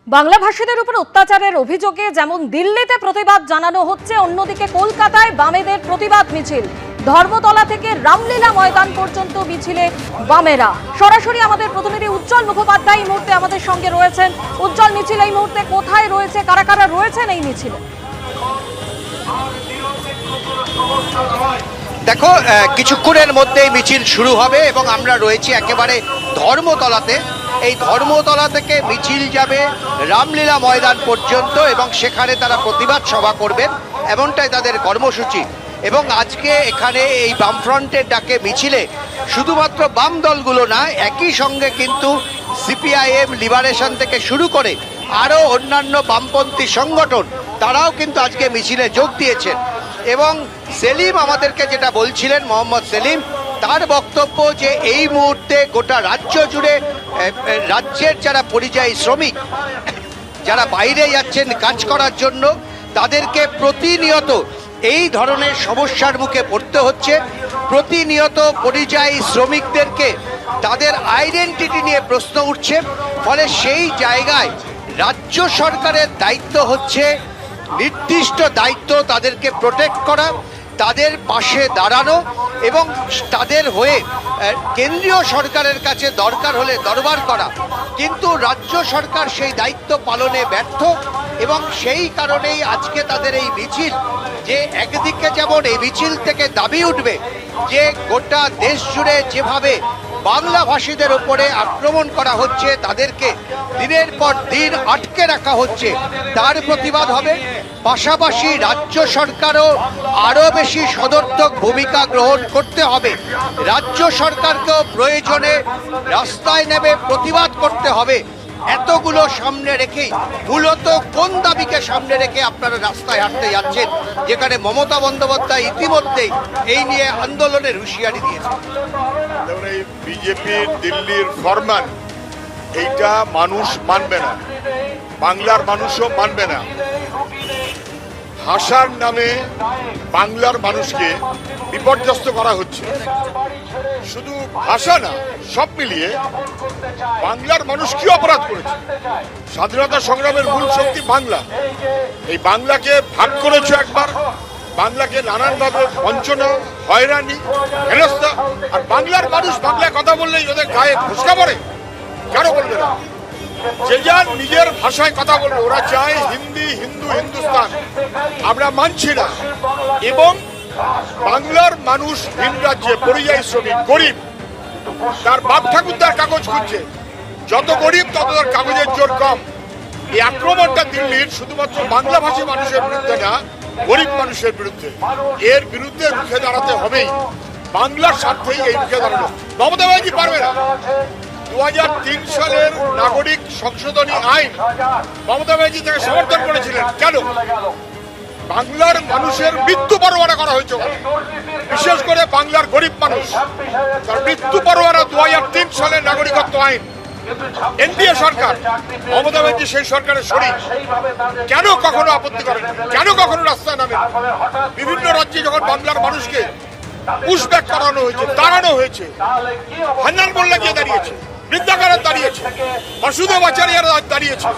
বাংলাভাষীদের উপর অত্যাচারের অভিযোগে যেমন দিল্লিতে প্রতিবাদ জানানো হচ্ছে, অন্যদিকে কলকাতায় বামেদের প্রতিবাদ মিছিল। ধর্মতলা থেকে রামলীলা ময়দান পর্যন্ত মিছিলে বামেরা। সরাসরি আমাদের প্রতিনিধি উজ্জ্বল মুখোপাধ্যায় এই মুহূর্তে আমাদের সঙ্গে রয়েছেন। উজ্জ্বল, মিছিল এই মুহূর্তে কোথায় রয়েছে, কারা কারা রয়েছেন এই মিছিলে? দেখো, কিছুক্ষণের মধ্যেই মিছিল শুরু হবে এবং আমরা রয়েছি একেবারে ধর্মতলাতে। এই ধর্মতলা থেকে মিছিল যাবে রামলীলা ময়দান পর্যন্ত এবং সেখানে তারা প্রতিবাদ সভা করবেন, এমনটাই তাদের কর্মসূচি। এবং আজকে এখানে এই বামফ্রন্টের ডাকে মিছিলে শুধুমাত্র বাম দলগুলো না, একই সঙ্গে কিন্তু সিপিআইএম, লিবারেশন থেকে শুরু করে আরও অন্যান্য বামপন্থী সংগঠন তারাও কিন্তু আজকে মিছিলে যোগ দিয়েছেন। এবং সেলিম আমাদেরকে যেটা বলছিলেন, মোহাম্মদ সেলিম, তার বক্তব্য যে এই মুহূর্তে গোটা রাজ্য জুড়ে রাজ্যের যারা পরিযায়ী শ্রমিক, যারা বাইরে যাচ্ছেন কাজ করার জন্য, তাদেরকে প্রতিনিয়ত এই ধরনের সমস্যার মুখে পড়তে হচ্ছে। প্রতিনিয়ত পরিযায়ী শ্রমিকদেরকে তাদের আইডেন্টিটি নিয়ে প্রশ্ন উঠছে। ফলে সেই জায়গায় রাজ্য সরকারের দায়িত্ব হচ্ছে, নির্দিষ্ট দায়িত্ব তাদেরকে প্রোটেক্ট করা, তাদের পাশে দাঁড়ানো এবং তাদের হয়ে কেন্দ্রীয় সরকারের কাছে দরকার হলে দরবার করা। কিন্তু রাজ্য সরকার সেই দায়িত্ব পালনে ব্যর্থ এবং সেই কারণেই আজকে তাদের এই মিছিল। যে একদিকে যেমন এই মিছিল থেকে দাবি উঠবে যে গোটা দেশ জুড়ে যেভাবে বাংলাভাষীদের উপরে আক্রমণ করা হচ্ছে, তাদেরকে দিনের পর দিন আটকে রাখা হচ্ছে, তার প্রতিবাদ হবে। পাশাপাশি রাজ্য সরকারও আরও বেশি সদর্থক ভূমিকা গ্রহণ করতে হবে। রাজ্য সরকারকেও প্রয়োজনে রাস্তায় নেমে প্রতিবাদ করতে হবে। এতগুলো সামনে রেখেই মূলত কোন দাবিকে সামনে রেখে আপনারা রাস্তায় হাঁটতে যাচ্ছেন, যেখানে মমতা বন্দ্যোপাধ্যায় ইতিমধ্যেই এই নিয়ে আন্দোলনের হুঁশিয়ারি দিয়েছেন? এই বিজেপির দিল্লির ফরমান, এইটা মানুষ মানবে না, বাংলার মানুষও মানবে না। ভাষার নামে বাংলার মানুষকে বিপর্যস্ত করা হচ্ছে। শুধু ভাষা না, সব মিলিয়ে বাংলার মানুষ কি অপরাধ করেছে? স্বাধীনতা সংগ্রামের মূল শক্তি বাংলা। এই বাংলাকে ভাগ করেছে একবার, বাংলাকে নানানভাবে বঞ্চনা, হয়রানি, হেনস্থা। আর বাংলার মানুষ বাংলায় কথা বললেই ওদের গায়ে ফুসকা পড়ে। কেন বলবে না? যে যার নিজের ভাষায় কথা বলবে। ওরা চায় হিন্দি, হিন্দু, হিন্দুস্তান। আমরা মানছি না। এবং বাংলার মানুষ ভিন রাজ্যে পরিযায়ী শ্রমিক, গরিব, তার বাপ ঠাকুরদার কাগজ খুঁজছে। যত গরিব তত তার কাগজের জোর কম। এই আক্রমণটা দিল্লির শুধুমাত্র বাংলাভাষী মানুষের বিরুদ্ধে না, গরিব মানুষের বিরুদ্ধে। এর বিরুদ্ধে রুখে দাঁড়াতে হবেই। বাংলার স্বার্থেই এই রুখে দাঁড়ানো। মমতা ব্যানার্জি পারবে না। 2003 সালের নাগরিক সংশোধনী আইন মমতা ব্যানার্জি তাকে সমর্থন করেছিলেন। কেন? বাংলার মানুষের মৃত্যু পরোয়ানা করা হয়েছে, বিশেষ করে বাংলার গরিব মানুষ। তার মৃত্যু পরোয়ানা 2003 সালের নাগরিকত্ব আইন। এনডিএ সরকার, মমতা ব্যানার্জি সেই সরকারের শরীর। কেন কখনো আপত্তি করেন? কেন কখনো রাস্তায় নামেন? বিভিন্ন রাজ্যে যখন বাংলার মানুষকে পুশব্যাক করানো হয়েছে, দাঁড়ানো হয়েছে, হান্নান মোল্লা গিয়ে দাঁড়িয়েছে, বৃদ্ধাকার দাঁড়িয়েছে, বাসুদেব আচার্যরা দাঁড়িয়েছে।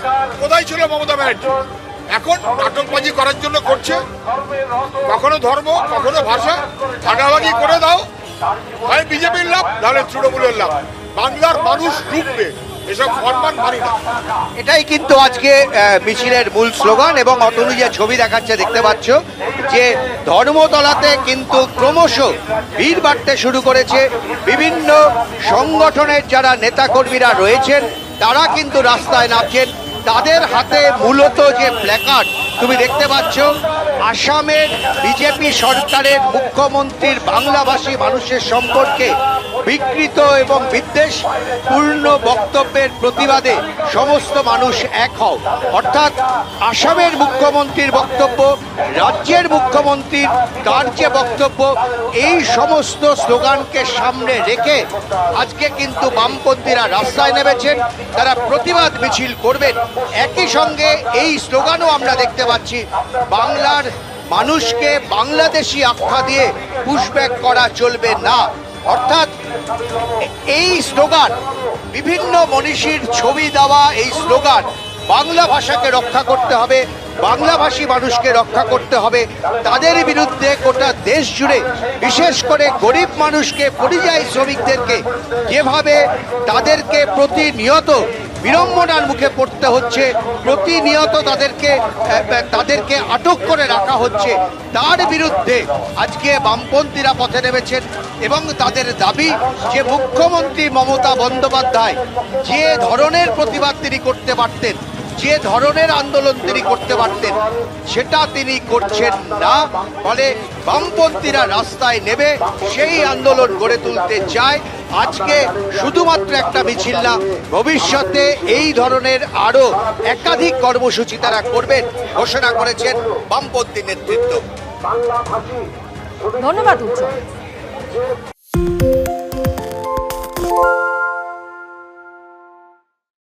কোথায় ছিল মমতা ব্যানার্জি? এখন নাটকবাজি করার জন্য করছে। কখনো ধর্ম, কখনো ভাষা, ভাগাভাগি করে দাও। হয় বিজেপির লাভ, নাহলে তৃণমূলের লাভ। বাংলার মানুষ ডুববে, এসব ফরমান মানি না। এটাই কিন্তু আজকে মিছিলের মূল স্লোগান। এবং অতনু যে ছবি দেখাচ্ছে, দেখতে পাচ্ছ যে ধর্মতলাতে কিন্তু ক্রমশ ভিড় বাড়তে শুরু করেছে। বিভিন্ন সংগঠনের যারা নেতাকর্মীরা রয়েছেন তারা কিন্তু রাস্তায় নামছেন। তাদের হাতে মূলত যে প্ল্যাকার্ড তুমি দেখতে পাচ্ছ, আসামের বিজেপি সরকারের মুখ্যমন্ত্রীর বাংলাভাষী মানুষের সম্পর্কে বিকৃত এবং বিদ্বেষপূর্ণ বক্তব্যের প্রতিবাদে সমস্ত মানুষ এক হও। অর্থাৎ আসামের মুখ্যমন্ত্রীর বক্তব্য, রাজ্যের মুখ্যমন্ত্রীর তার যে বক্তব্য, এই সমস্ত স্লোগানকে সামনে রেখে আজকে কিন্তু বামপন্থীরা রাস্তায় নেমেছেন। তারা প্রতিবাদ মিছিল করবেন। একই সঙ্গে এই স্লোগানও আমরা দেখতে পাচ্ছি, বাংলার মানুষকে বাংলাদেশি আখ্যা দিয়ে পুশব্যাক করা চলবে না। অর্থাৎ এই স্লোগান, বিভিন্ন মনীষীর ছবি দেওয়া এই স্লোগান বাংলা ভাষাকে রক্ষা করতে হবে, বাংলাভাষী মানুষকে রক্ষা করতে হবে। তাদের বিরুদ্ধে গোটা দেশ জুড়ে বিশেষ করে গরিব মানুষকে, পরিযায়ী শ্রমিকদেরকে যেভাবে তাদেরকে প্রতিনিয়ত বিড়ম্বনার মুখে পড়তে হচ্ছে, প্রতিনিয়ত তাদেরকে আটক করে রাখা হচ্ছে, তার বিরুদ্ধে আজকে বামপন্থীরা পথে নেমেছেন এবং তাদের দাবি যে মুখ্যমন্ত্রী মমতা বন্দ্যোপাধ্যায় যে ধরনের প্রতিবাদ তিনি করতে পারতেন, যে ধরনের আন্দোলন তিনি করতে পারতেন, সেটা তিনি করছেন না। ফলে বামপন্থীরা রাস্তায় নেমে সেই আন্দোলন গড়ে তুলতে চায়। আজকে শুধুমাত্র একটা মিছিল না, ভবিষ্যতে এই ধরনের আরো একাধিক কর্মসূচি তারা করবেন ঘোষণা করেছেন বামপন্থী নেতৃত্ব। ধন্যবাদ উজ্জ্বল।